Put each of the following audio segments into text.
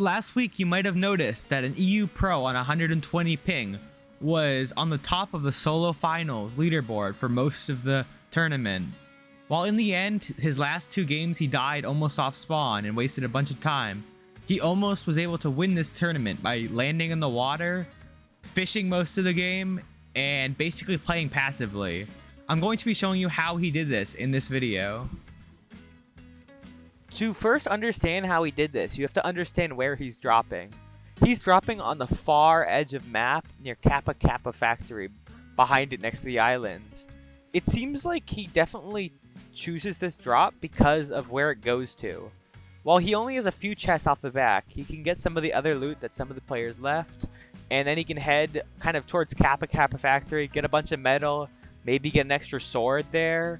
Last week you might have noticed that an EU pro on 120 ping was on the top of the solo finals leaderboard for most of the tournament. While in the end, his last 2 games he died almost off spawn and wasted a bunch of time, he almost was able to win this tournament by landing in the water, fishing most of the game, and basically playing passively. I'm going to be showing you how he did this in this video. To first understand how he did this, you have to understand where he's dropping. He's dropping on the far edge of map near Kappa Kappa Factory, behind it next to the islands. It seems like he definitely chooses this drop because of where it goes to. While he only has a few chests off the back, he can get some of the other loot that some of the players left, and then he can head kind of towards Kappa Kappa Factory, get a bunch of metal, maybe get an extra sword there,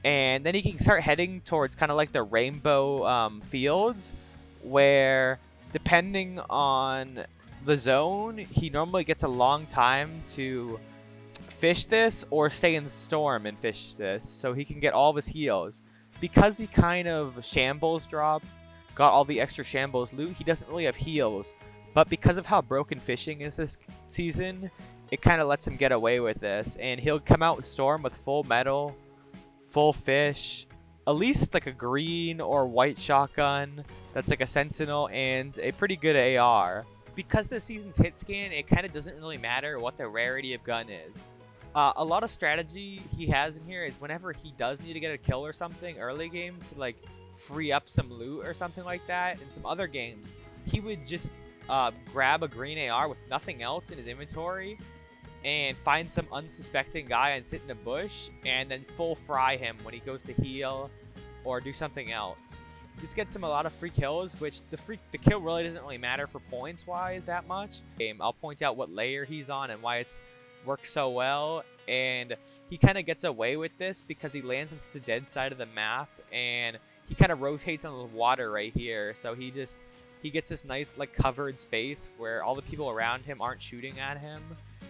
and then he can start heading towards kind of like the rainbow fields, where depending on the zone, he normally gets a long time to fish this or stay in storm and fish this, so he can get all of his heals. Because he kind of shambles drop, got all the extra shambles loot, he doesn't really have heals, but because of how broken fishing is this season, it kind of lets him get away with this, and he'll come out with storm with full metal, full fish, at least like a green or white shotgun that's like a sentinel, and a pretty good AR. Because this season's hit scan, it kind of doesn't really matter what the rarity of gun is. A lot of strategy he has in here is whenever he does need to get a kill or something early game to like free up some loot or something like that. In some other games, he would just grab a green AR with nothing else in his inventory and find some unsuspecting guy and sit in a bush and then full fry him when he goes to heal or do something else. This gets him a lot of free kills, which the kill really doesn't really matter for points wise that much. I'll point out what layer he's on and why it's works so well, and he kind of gets away with this because he lands into the dead side of the map and he kind of rotates on the water right here, so he gets this nice like covered space where all the people around him aren't shooting at him.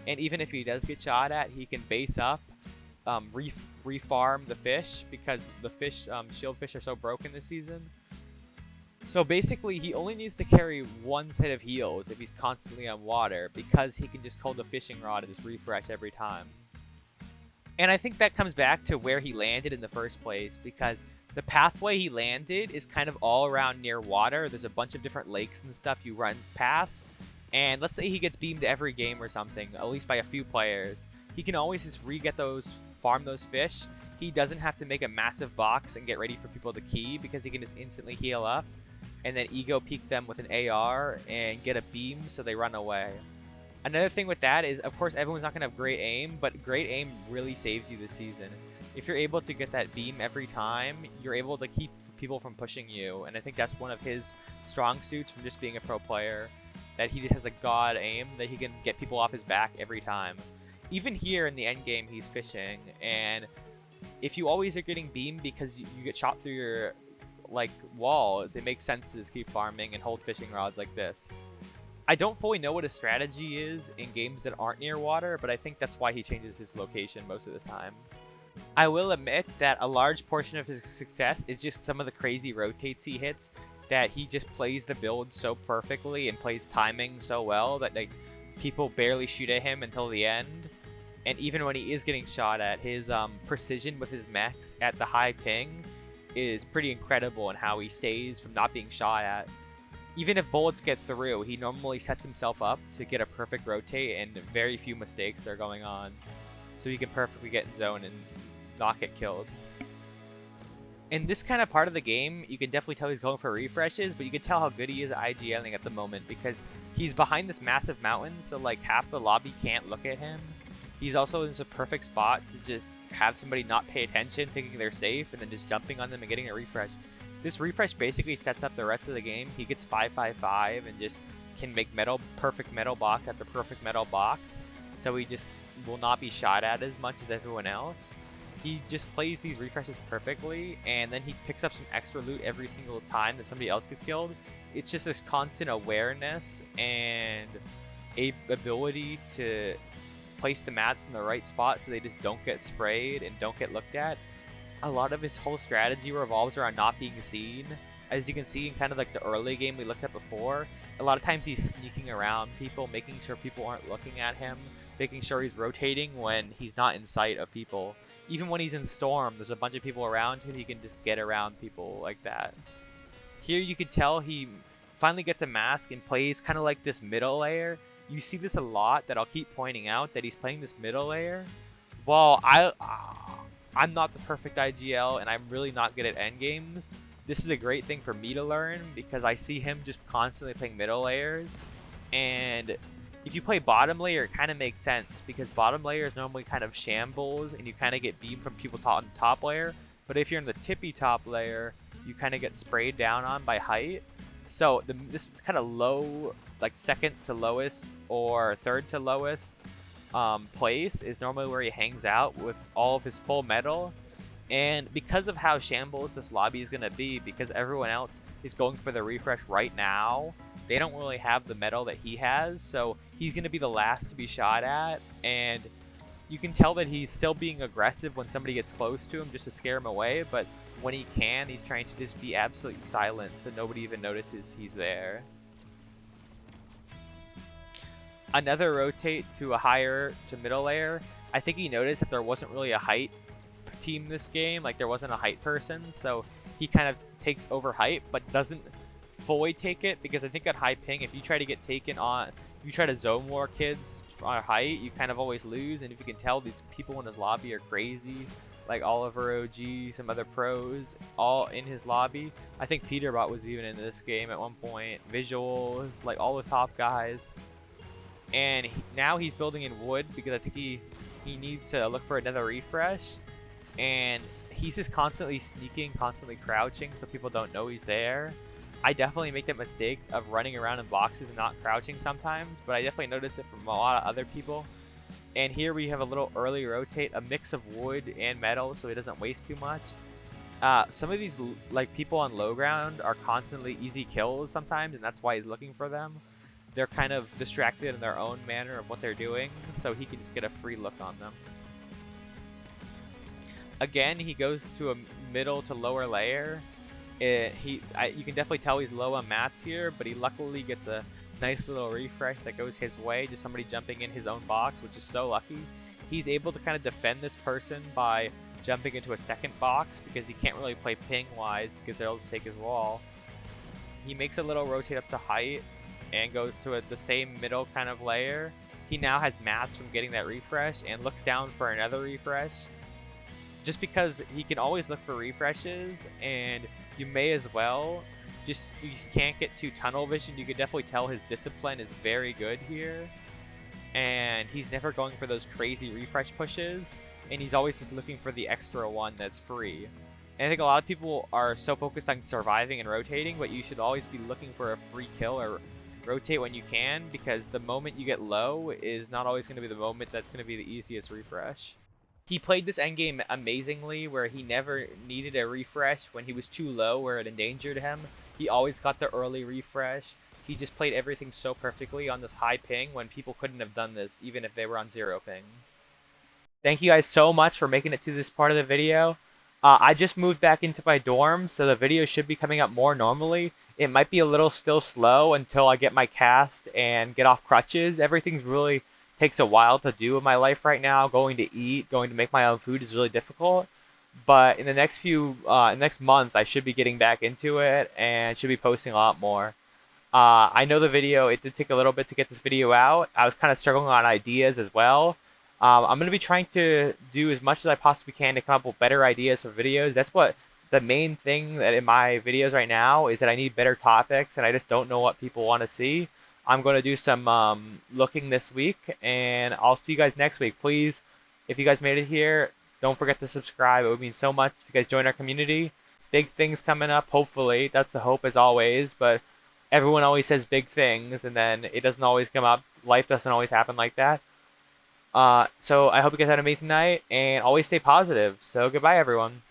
And even if he does get shot at, he can base up, refarm the fish, because the fish, shield fish are so broken this season. So basically, he only needs to carry 1 set of heals if he's constantly on water, because he can just hold the fishing rod and just refresh every time. And I think that comes back to where he landed in the first place, because the pathway he landed is kind of all around near water. There's a bunch of different lakes and stuff you run past. And let's say he gets beamed every game or something, at least by a few players. He can always just farm those fish. He doesn't have to make a massive box and get ready for people to key, because he can just instantly heal up and then ego peek them with an AR and get a beam so they run away. Another thing with that is, of course, everyone's not going to have great aim, but great aim really saves you this season. If you're able to get that beam every time, you're able to keep people from pushing you, and I think that's one of his strong suits from just being a pro player. That he has a god aim, that he can get people off his back every time. Even here in the end game, he's fishing, and if you always are getting beamed because you get shot through your like walls, it makes sense to just keep farming and hold fishing rods like this. I don't fully know what his strategy is in games that aren't near water, but I think that's why he changes his location most of the time. I will admit that a large portion of his success is just some of the crazy rotates he hits, that he just plays the build so perfectly and plays timing so well that like people barely shoot at him until the end. And even when he is getting shot at, his precision with his mechs at the high ping is pretty incredible in how he stays from not being shot at. Even if bullets get through, he normally sets himself up to get a perfect rotate and very few mistakes are going on. So he can perfectly get in zone and not get killed. In this kind of part of the game, you can definitely tell he's going for refreshes, but you can tell how good he is at IGLing at the moment because he's behind this massive mountain, so like half the lobby can't look at him. He's also in a perfect spot to just have somebody not pay attention, thinking they're safe, and then just jumping on them and getting a refresh. This refresh basically sets up the rest of the game. He gets 555 and just can make perfect metal box after perfect metal box, so he just will not be shot at as much as everyone else. He just plays these refreshes perfectly, and then he picks up some extra loot every single time that somebody else gets killed. It's just this constant awareness and ability to place the mats in the right spot so they just don't get sprayed and don't get looked at. A lot of his whole strategy revolves around not being seen, as you can see in kind of like the early game we looked at before, a lot of times he's sneaking around people, making sure people aren't looking at him, making sure he's rotating when he's not in sight of people. Even when he's in Storm, there's a bunch of people around him, he can just get around people like that. Here you can tell he finally gets a mask and plays kind of like this middle layer. You see this a lot that I'll keep pointing out, that he's playing this middle layer. Well, I'm not the perfect IGL and I'm really not good at endgames. This is a great thing for me to learn because I see him just constantly playing middle layers. And if you play bottom layer, it kind of makes sense because bottom layer is normally kind of shambles and you kind of get beamed from people on top layer. But if you're in the tippy top layer, you kind of get sprayed down on by height. So this kind of low, like second to lowest or third to lowest place is normally where he hangs out with all of his full metal. And because of how shambles this lobby is going to be, because everyone else is going for the refresh right now, they don't really have the metal that he has, so he's going to be the last to be shot at. And you can tell that he's still being aggressive when somebody gets close to him just to scare him away, but when he can, he's trying to just be absolutely silent so nobody even notices he's there. Another rotate to a higher to middle layer. I think he noticed that there wasn't really a height team this game, like there wasn't a height person, so he kind of takes over height but doesn't fully take it, because I think at high ping, if you try to get taken on, if you try to zone war kids on height, you kind of always lose. And if you can tell, these people in his lobby are crazy, like Oliver OG, some other pros, all in his lobby. I think Peterbot was even in this game at one point. Visuals, like all the top guys. And now he's building in wood because I think he needs to look for another refresh. And he's just constantly sneaking, constantly crouching so people don't know he's there. I definitely make that mistake of running around in boxes and not crouching sometimes, but I definitely notice it from a lot of other people. And here we have a little early rotate, a mix of wood and metal so he doesn't waste too much. Some of these like people on low ground are constantly easy kills sometimes, and that's why he's looking for them. They're kind of distracted in their own manner of what they're doing, so he can just get a free look on them. Again, he goes to a middle to lower layer. You can definitely tell he's low on mats here, but he luckily gets a nice little refresh that goes his way, just somebody jumping in his own box, which is so lucky. He's able to kind of defend this person by jumping into a second box because he can't really play ping wise because they'll just take his wall. He makes a little rotate up to height and goes to the same middle kind of layer. He now has mats from getting that refresh and looks down for another refresh. Just because he can always look for refreshes, and you may as well. You just can't get too tunnel vision. You can definitely tell his discipline is very good here. And he's never going for those crazy refresh pushes. And he's always just looking for the extra one that's free. And I think a lot of people are so focused on surviving and rotating, but you should always be looking for a free kill or rotate when you can, because the moment you get low is not always going to be the moment that's going to be the easiest refresh. He played this endgame amazingly, where he never needed a refresh when he was too low where it endangered him. He always got the early refresh. He just played everything so perfectly on this high ping when people couldn't have done this even if they were on 0 ping. Thank you guys so much for making it to this part of the video. I just moved back into my dorm, so the video should be coming up more normally. It might be a little still slow until I get my cast and get off crutches. Everything's really takes a while to do in my life right now. Going to eat, going to make my own food is really difficult. But in the next month, I should be getting back into it and should be posting a lot more. I know the video, it did take a little bit to get this video out. I was kind of struggling on ideas as well. I'm going to be trying to do as much as I possibly can to come up with better ideas for videos. That's what the main thing that in my videos right now is, that I need better topics and I just don't know what people want to see. I'm going to do some looking this week, and I'll see you guys next week. Please, if you guys made it here, don't forget to subscribe. It would mean so much if you guys join our community. Big things coming up, hopefully. That's the hope as always, but everyone always says big things, and then it doesn't always come up. Life doesn't always happen like that. So I hope you guys had an amazing night, and always stay positive. So goodbye, everyone.